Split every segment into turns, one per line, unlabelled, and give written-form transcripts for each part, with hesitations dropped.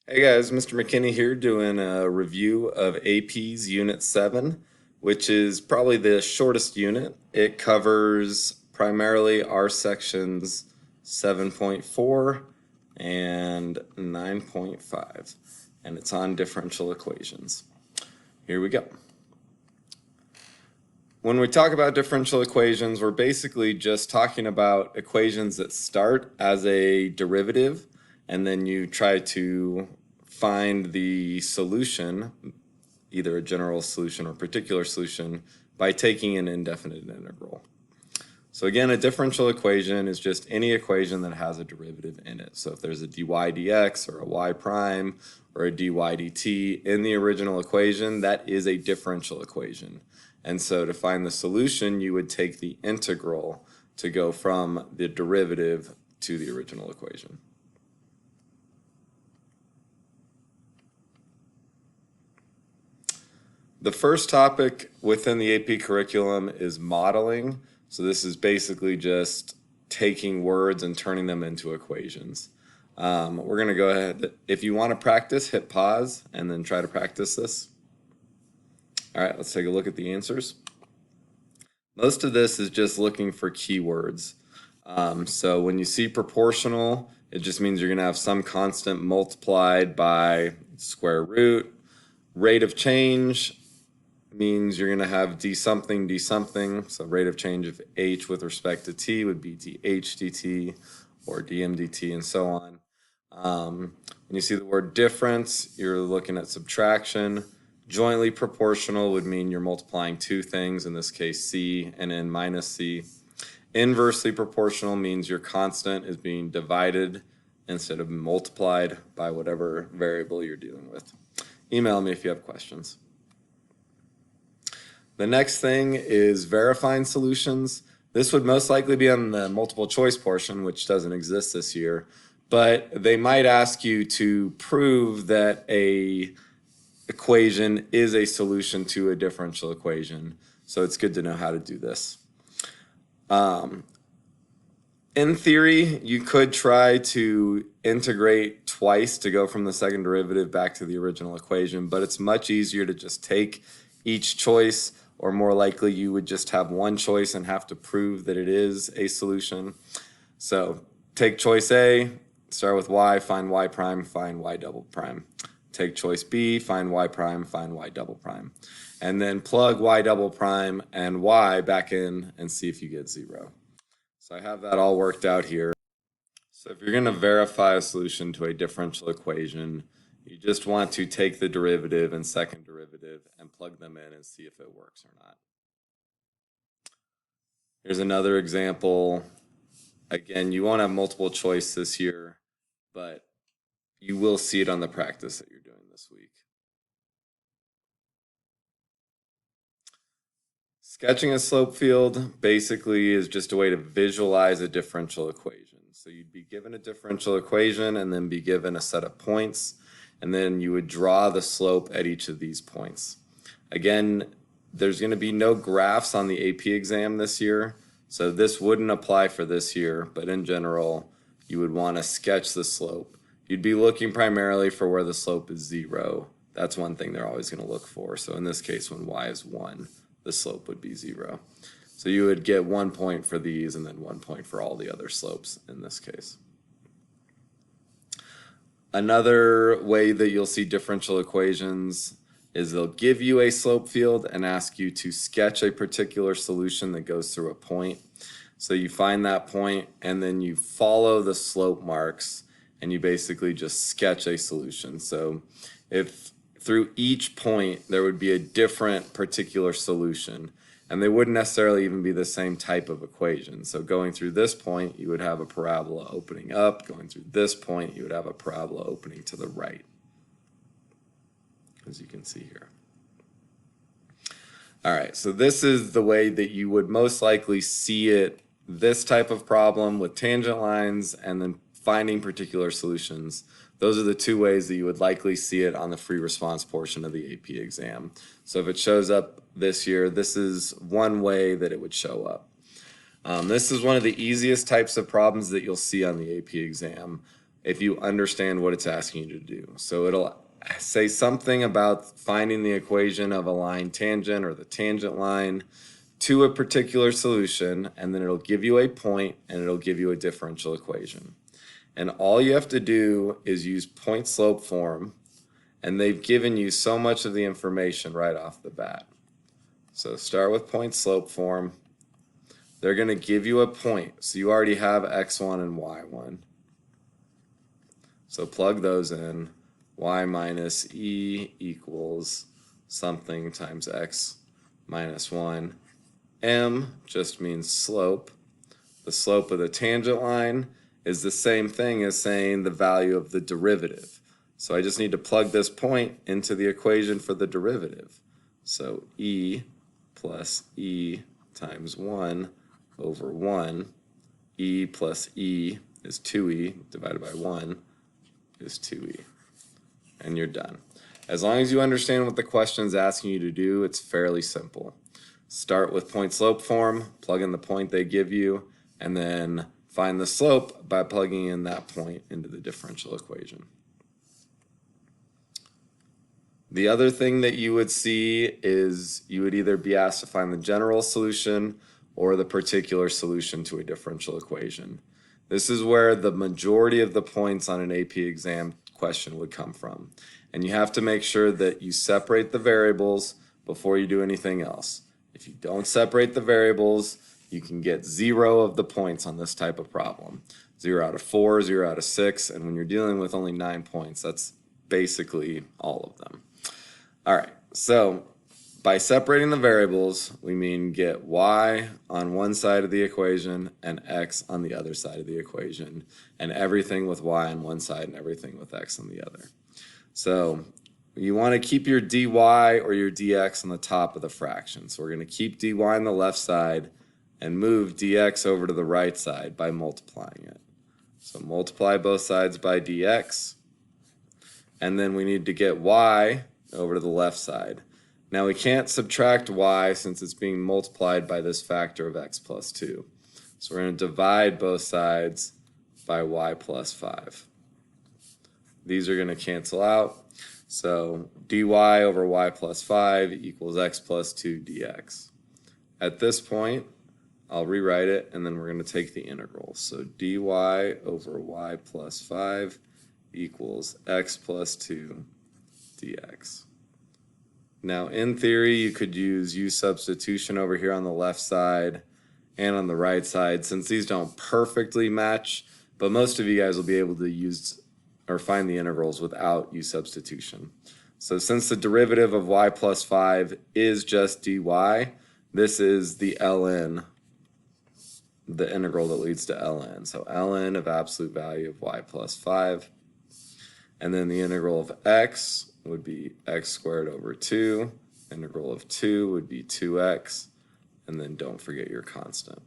Hey guys, Mr. McKinney here doing a review of AP's Unit 7, which is probably the shortest unit. It covers primarily our sections 7.4 and 9.5, and it's on differential equations. Here we go. When we talk about differential equations, we're basically just talking about equations that start as a derivative and then you try to find the solution, either a general solution or particular solution, by taking an indefinite integral. So again, a differential equation is just any equation that has a derivative in it. So if there's a dy dx or a y prime or a dy dt in the original equation, that is a differential equation. And so to find the solution, you would take the integral to go from the derivative to the original equation. The first topic within the AP curriculum is modeling. So this is basically just taking words and turning them into equations. We're going to go ahead. If you want to practice, hit pause and then try to practice this. All right, let's take a look at the answers. Most of this is just looking for keywords. So when you see proportional, it just means you're going to have some constant multiplied by square root. Rate of change means you're going to have d something, d something. So rate of change of h with respect to t would be dh dt or dm dt and so on. When you see the word difference, you're looking at subtraction. Jointly proportional would mean you're multiplying two things, in this case c and n minus c. Inversely proportional means your constant is being divided instead of multiplied by whatever variable you're dealing with. Email me if you have questions. The next thing is verifying solutions. This would most likely be on the multiple choice portion, which doesn't exist this year, but they might ask you to prove that a equation is a solution to a differential equation. So it's good to know how to do this. In theory, you could try to integrate twice to go from the second derivative back to the original equation, but it's much easier to just take each choice, or more likely you would just have one choice and have to prove that it is a solution. So take choice A, start with y, find y prime, find y double prime. Take choice B, find y prime, find y double prime. And then plug y double prime and y back in and see if you get 0. So I have that all worked out here. So if you're going to verify a solution to a differential equation, you just want to take the derivative and second derivative and plug them in and see if it works or not. Here's another example. Again, you won't have multiple choice this year, but you will see it on the practice that you're doing this week. Sketching a slope field basically is just a way to visualize a differential equation. So you'd be given a differential equation and then be given a set of points, and then you would draw the slope at each of these points. Again, there's going to be no graphs on the AP exam this year, so this wouldn't apply for this year, but in general, you would want to sketch the slope. You'd be looking primarily for where the slope is 0. That's one thing they're always going to look for. So in this case, when y is 1, the slope would be 0. So you would get 1 point for these and then 1 point for all the other slopes in this case. Another way that you'll see differential equations is they'll give you a slope field and ask you to sketch a particular solution that goes through a point. So you find that point and then you follow the slope marks and you basically just sketch a solution. So if through each point there would be a different particular solution, and they wouldn't necessarily even be the same type of equation. So going through this point, you would have a parabola opening up. Going through this point, you would have a parabola opening to the right, as you can see here. All right, so this is the way that you would most likely see it, this type of problem with tangent lines and then finding particular solutions. Those are the two ways that you would likely see it on the free response portion of the AP exam. So if it shows up this year, this is one way that it would show up. This is one of the easiest types of problems that you'll see on the AP exam. if you understand what it's asking you to do. So it'll say something about finding the equation of a line tangent or the tangent line to a particular solution, and then it'll give you a point and it'll give you a differential equation. And all you have to do is use point slope form, and they've given you so much of the information right off the bat. So start with point slope form. They're going to give you a point, so you already have x1 and y1. So plug those in. Y minus e equals something times x minus 1. M just means slope. The slope of the tangent line is the same thing as saying the value of the derivative. So I just need to plug this point into the equation for the derivative. So e plus e times 1 over 1. E plus e is 2e divided by 1 is 2e. And you're done. As long as you understand what the question is asking you to do, it's fairly simple. Start with point slope form, plug in the point they give you, and then find the slope by plugging in that point into the differential equation. The other thing that you would see is you would either be asked to find the general solution or the particular solution to a differential equation. This is where the majority of the points on an AP exam question would come from. And you have to make sure that you separate the variables before you do anything else. If you don't separate the variables, you can get 0 of the points on this type of problem. 0 out of 4, 0 out of 6, and when you're dealing with only 9 points, that's basically all of them. All right, so by separating the variables, we mean get y on one side of the equation and x on the other side of the equation, and everything with y on one side and everything with x on the other. So you want to keep your dy or your dx on the top of the fraction. So we're going to keep dy on the left side and move dx over to the right side by multiplying it. So multiply both sides by dx, and then we need to get y over to the left side. Now we can't subtract y since it's being multiplied by this factor of x plus 2. So we're going to divide both sides by y plus 5. These are going to cancel out. So dy over y plus 5 equals x plus 2 dx. At this point, I'll rewrite it, and then we're going to take the integral. So dy over y plus 5 equals x plus 2 dx. Now, in theory, you could use substitution over here on the left side and on the right side, since these don't perfectly match, but most of you guys will be able to use or find the integrals without substitution. So since the derivative of y plus 5 is just dy, this is the ln, the integral that leads to ln. So ln of absolute value of y plus 5. And then the integral of x would be x squared over 2. Integral of 2 would be 2x. And then don't forget your constant.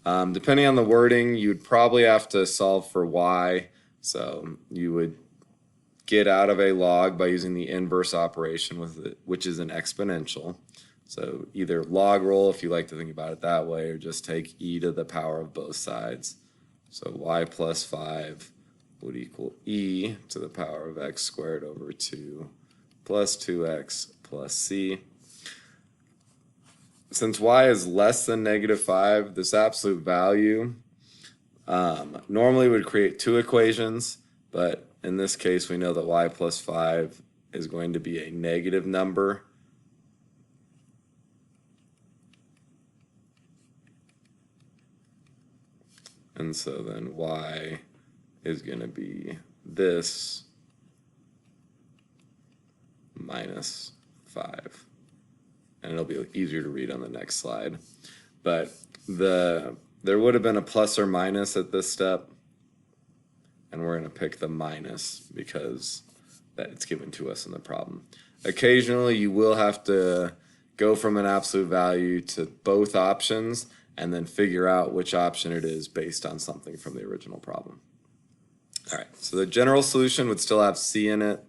Depending on the wording, you'd probably have to solve for y. So you would get out of a log by using the inverse operation, which is an exponential. So either log roll, if you like to think about it that way, or just take e to the power of both sides. So y plus 5 would equal e to the power of x squared over 2 plus 2x plus c. Since y is less than -5, this absolute value normally would create two equations, but in this case we know that y plus 5 is going to be a negative number. And so then y is going to be this minus 5. And it'll be easier to read on the next slide. But there would have been a plus or minus at this step, and we're going to pick the minus because it's given to us in the problem. Occasionally you will have to go from an absolute value to both options and then figure out which option it is based on something from the original problem. All right, so the general solution would still have C in it.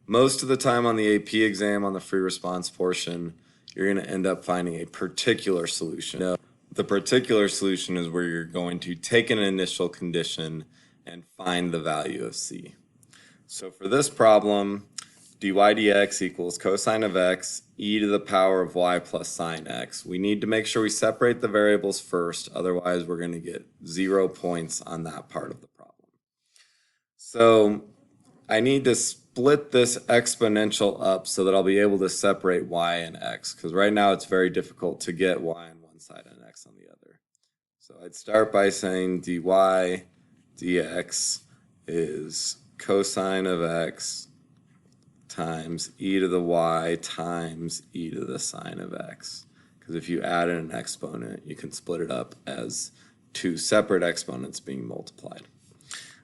Most of the time on the AP exam, on the free response portion, you're going to end up finding a particular solution. The particular solution is where you're going to take an initial condition and find the value of c. So for this problem, dy dx equals cosine of x e to the power of y plus sine x. We need to make sure we separate the variables first, otherwise we're going to get 0 points on that part of the problem. So I need to split this exponential up so that I'll be able to separate y and x, because right now it's very difficult to get y on one side and x on the other. So I'd start by saying dy dx is cosine of x times e to the y times e to the sine of x. Because if you add in an exponent, you can split it up as two separate exponents being multiplied.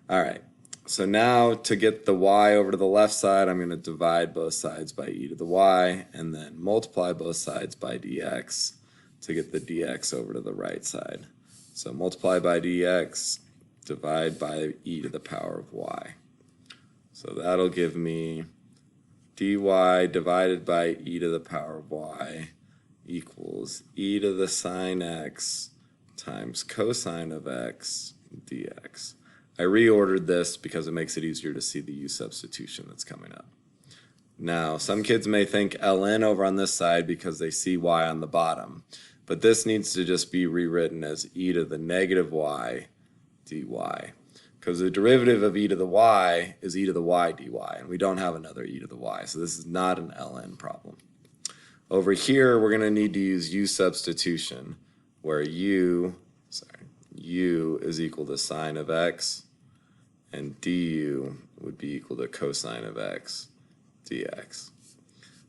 All right, so now to get the y over to the left side, I'm going to divide both sides by e to the y and then multiply both sides by dx to get the dx over to the right side. So multiply by dx, divide by e to the power of y. So that'll give me dy divided by e to the power of y equals e to the sine x times cosine of x dx. I reordered this because it makes it easier to see the u substitution that's coming up. Now, some kids may think ln over on this side because they see y on the bottom, but this needs to just be rewritten as e to the negative y dy. Because the derivative of e to the y is e to the y dy, and we don't have another e to the y, so this is not an ln problem. Over here, we're going to need to use u substitution, where u is equal to sine of x, and du would be equal to cosine of x dx.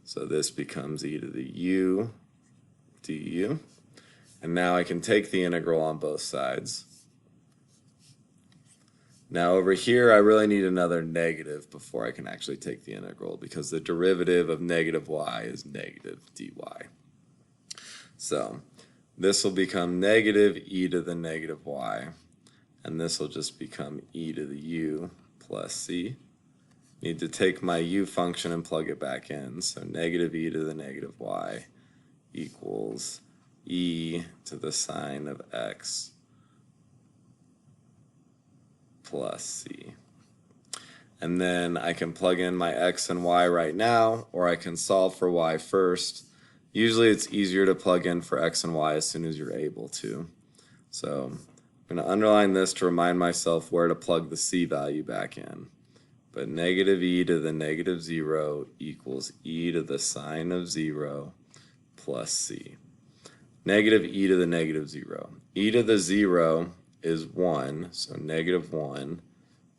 So this becomes e to the u du, and now I can take the integral on both sides. Now over here, I really need another negative before I can actually take the integral, because the derivative of negative y is negative dy. So this will become negative e to the negative y, and this will just become e to the u plus c. Need to take my u function and plug it back in, so negative e to the negative y equals e to the sine of x plus c. And then I can plug in my x and y right now, or I can solve for y first. Usually it's easier to plug in for x and y as soon as you're able to. So I'm going to underline this to remind myself where to plug the c value back in. But negative e to the negative 0 equals e to the sine of 0 plus c. Negative e to the negative 0. E to the 0 is 1, so negative 1.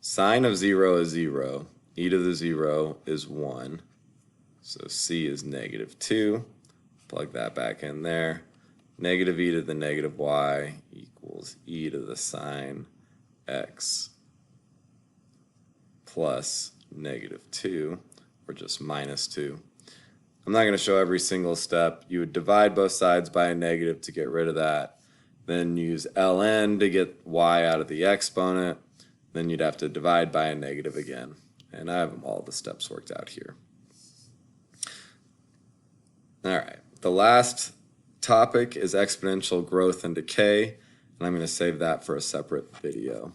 Sine of 0 is 0. E to the 0 is 1. So c is negative 2. Plug that back in there. Negative e to the negative y equals e to the sine x plus negative 2, or just minus 2. I'm not going to show every single step. You would divide both sides by a negative to get rid of that. Then use ln to get y out of the exponent. Then you'd have to divide by a negative again. And I have all the steps worked out here. All right, the last topic is exponential growth and decay, and I'm going to save that for a separate video.